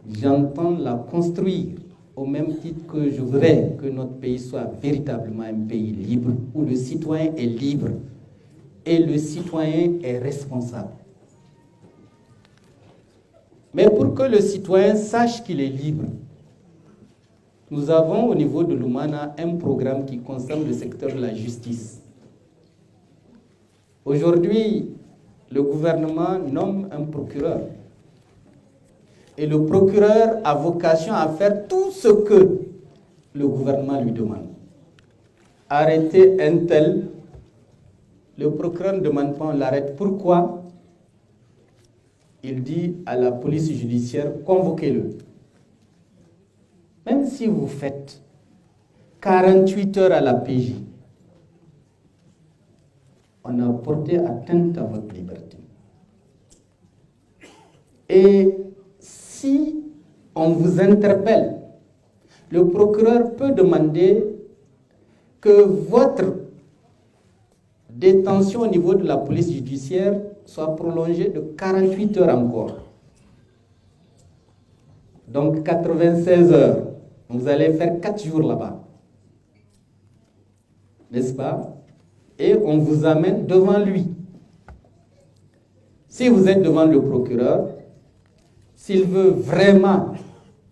j'entends la construire au même titre que je voudrais que notre pays soit véritablement un pays libre, où le citoyen est libre et le citoyen est responsable. Mais pour que le citoyen sache qu'il est libre, nous avons au niveau de l'Umana un programme qui concerne le secteur de la justice. Aujourd'hui, le gouvernement nomme un procureur. Et le procureur a vocation à faire tout ce que le gouvernement lui demande. Arrêter un tel, le procureur ne demande pas, on l'arrête. Pourquoi? Il dit à la police judiciaire, convoquez-le. Même si vous faites 48 heures à la PJ, on a porté atteinte à votre liberté. Et si on vous interpelle, le procureur peut demander que votre détention au niveau de la police judiciaire soit prolongée de 48 heures encore. Donc 96 heures. Vous allez faire 4 jours là-bas. N'est-ce pas? Et on vous amène devant lui. Si vous êtes devant le procureur, s'il veut vraiment,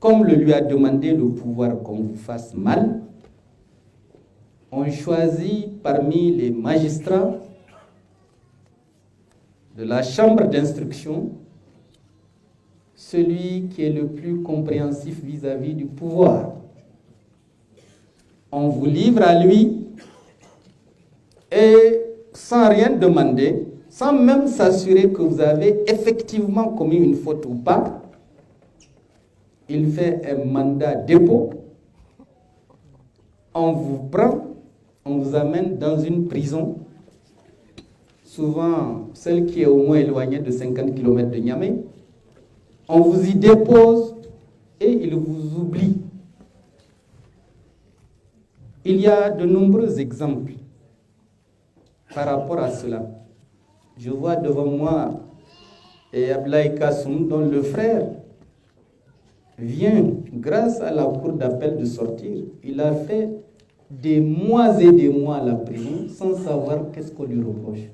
comme le lui a demandé le pouvoir, qu'on vous fasse mal, on choisit parmi les magistrats de la chambre d'instruction celui qui est le plus compréhensif vis-à-vis du pouvoir. On vous livre à lui et sans rien demander, sans même s'assurer que vous avez effectivement commis une faute ou pas, il fait un mandat dépôt, on vous prend, on vous amène dans une prison, souvent celle qui est au moins éloignée de 50 km de Niamey. On vous y dépose et il vous oublie. Il y a de nombreux exemples par rapport à cela. Je vois devant moi Ablaye Kassoum, dont le frère vient, grâce à la cour d'appel, de sortir. Il a fait des mois et des mois à la prison sans savoir qu'est-ce qu'on lui reproche.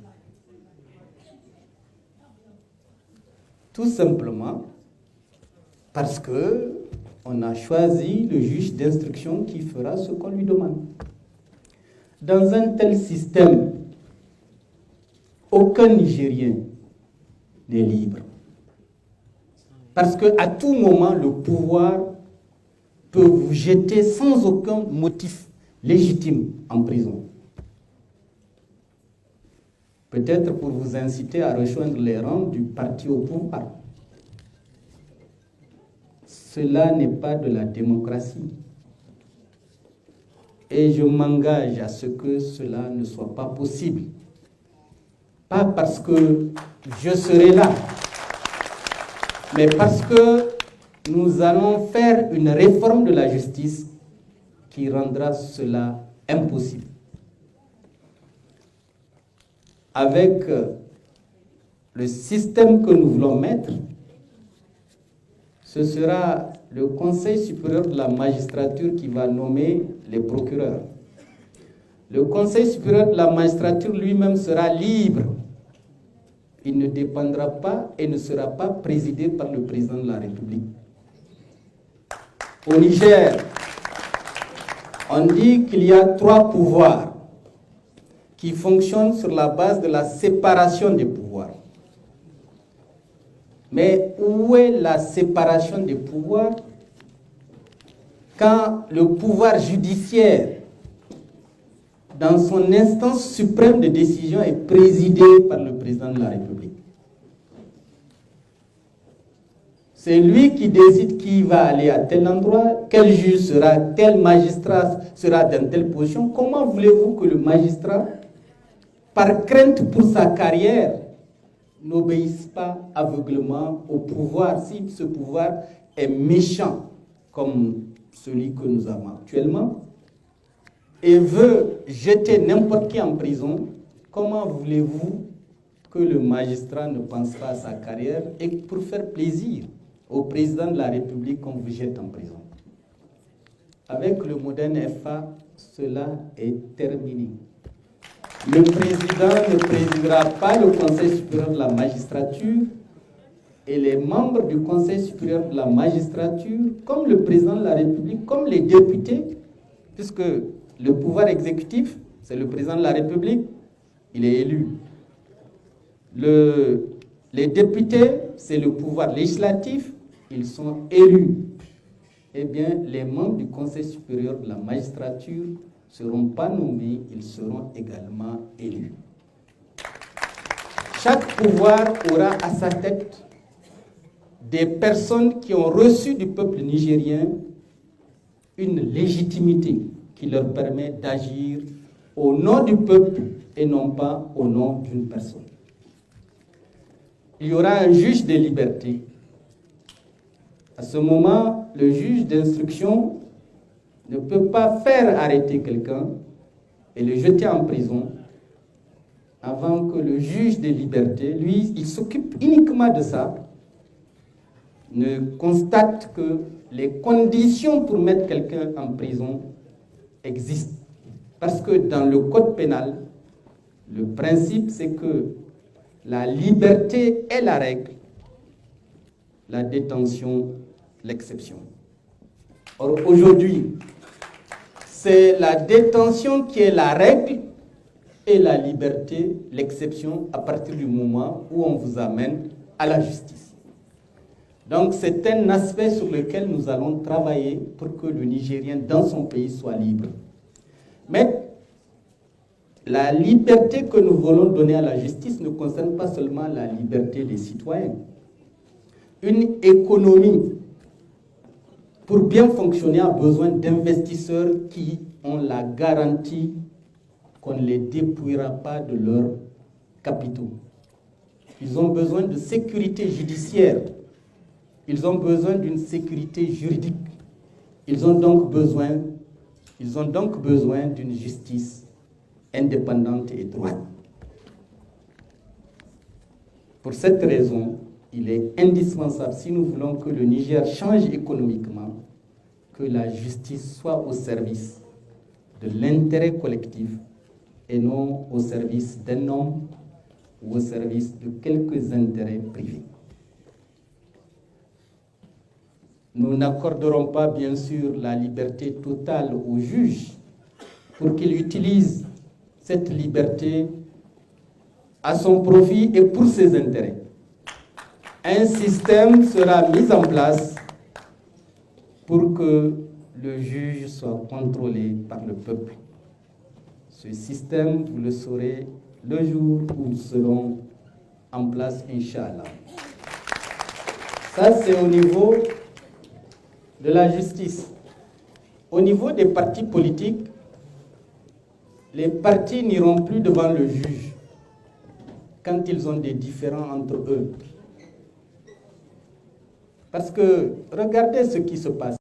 Tout simplement parce qu'on a choisi le juge d'instruction qui fera ce qu'on lui demande. Dans un tel système, aucun Nigérien n'est libre. Parce qu'à tout moment, le pouvoir peut vous jeter sans aucun motif légitime en prison. Peut-être pour vous inciter à rejoindre les rangs du parti au pouvoir. Cela n'est pas de la démocratie. Et je m'engage à ce que cela ne soit pas possible. Pas parce que je serai là, mais parce que nous allons faire une réforme de la justice qui rendra cela impossible. Avec le système que nous voulons mettre, ce sera le Conseil supérieur de la magistrature qui va nommer les procureurs. Le Conseil supérieur de la magistrature lui-même sera libre. Il ne dépendra pas et ne sera pas présidé par le président de la République. Au Niger, on dit qu'il y a 3 pouvoirs qui fonctionnent sur la base de la séparation des pouvoirs. Mais où est la séparation des pouvoirs quand le pouvoir judiciaire, dans son instance suprême de décision, est présidé par le président de la République? C'est lui qui décide qui va aller à tel endroit, quel juge sera, tel magistrat sera dans telle position. Comment voulez-vous que le magistrat, par crainte pour sa carrière, n'obéissent pas aveuglément au pouvoir, si ce pouvoir est méchant comme celui que nous avons actuellement et veut jeter n'importe qui en prison? Comment voulez-vous que le magistrat ne pense pas à sa carrière et pour faire plaisir au président de la République qu'on vous jette en prison. Avec le moderne FA, cela est terminé. Le président ne présidera pas le Conseil supérieur de la magistrature et les membres du Conseil supérieur de la magistrature, comme le président de la République, comme les députés, puisque le pouvoir exécutif, c'est le président de la République, il est élu. Les députés, c'est le pouvoir législatif, ils sont élus. Eh bien, les membres du Conseil supérieur de la magistrature ne seront pas nommés, ils seront également élus. Chaque pouvoir aura à sa tête des personnes qui ont reçu du peuple nigérien une légitimité qui leur permet d'agir au nom du peuple et non pas au nom d'une personne. Il y aura un juge des libertés. À ce moment, le juge d'instruction ne peut pas faire arrêter quelqu'un et le jeter en prison avant que le juge des libertés, lui, il s'occupe uniquement de ça, ne constate que les conditions pour mettre quelqu'un en prison existent. Parce que dans le code pénal, le principe c'est que la liberté est la règle, la détention l'exception. Or aujourd'hui, c'est la détention qui est la règle et la liberté l'exception à partir du moment où on vous amène à la justice. Donc c'est un aspect sur lequel nous allons travailler pour que le Nigérien dans son pays soit libre. Mais la liberté que nous voulons donner à la justice ne concerne pas seulement la liberté des citoyens. Une économie, pour bien fonctionner, a besoin d'investisseurs qui ont la garantie qu'on ne les dépouillera pas de leurs capitaux. Ils ont besoin de sécurité judiciaire. Ils ont besoin d'une sécurité juridique. Ils ont donc besoin d'une justice indépendante et droite. Pour cette raison, il est indispensable, si nous voulons que le Niger change économiquement, que la justice soit au service de l'intérêt collectif et non au service d'un homme ou au service de quelques intérêts privés. Nous n'accorderons pas, bien sûr, la liberté totale au juge pour qu'il utilise cette liberté à son profit et pour ses intérêts. Un système sera mis en place pour que le juge soit contrôlé par le peuple. Ce système, vous le saurez le jour où nous serons en place, Inch'Allah. Ça, c'est au niveau de la justice. Au niveau des partis politiques, les partis n'iront plus devant le juge quand ils ont des différends entre eux. Parce que regardez ce qui se passe.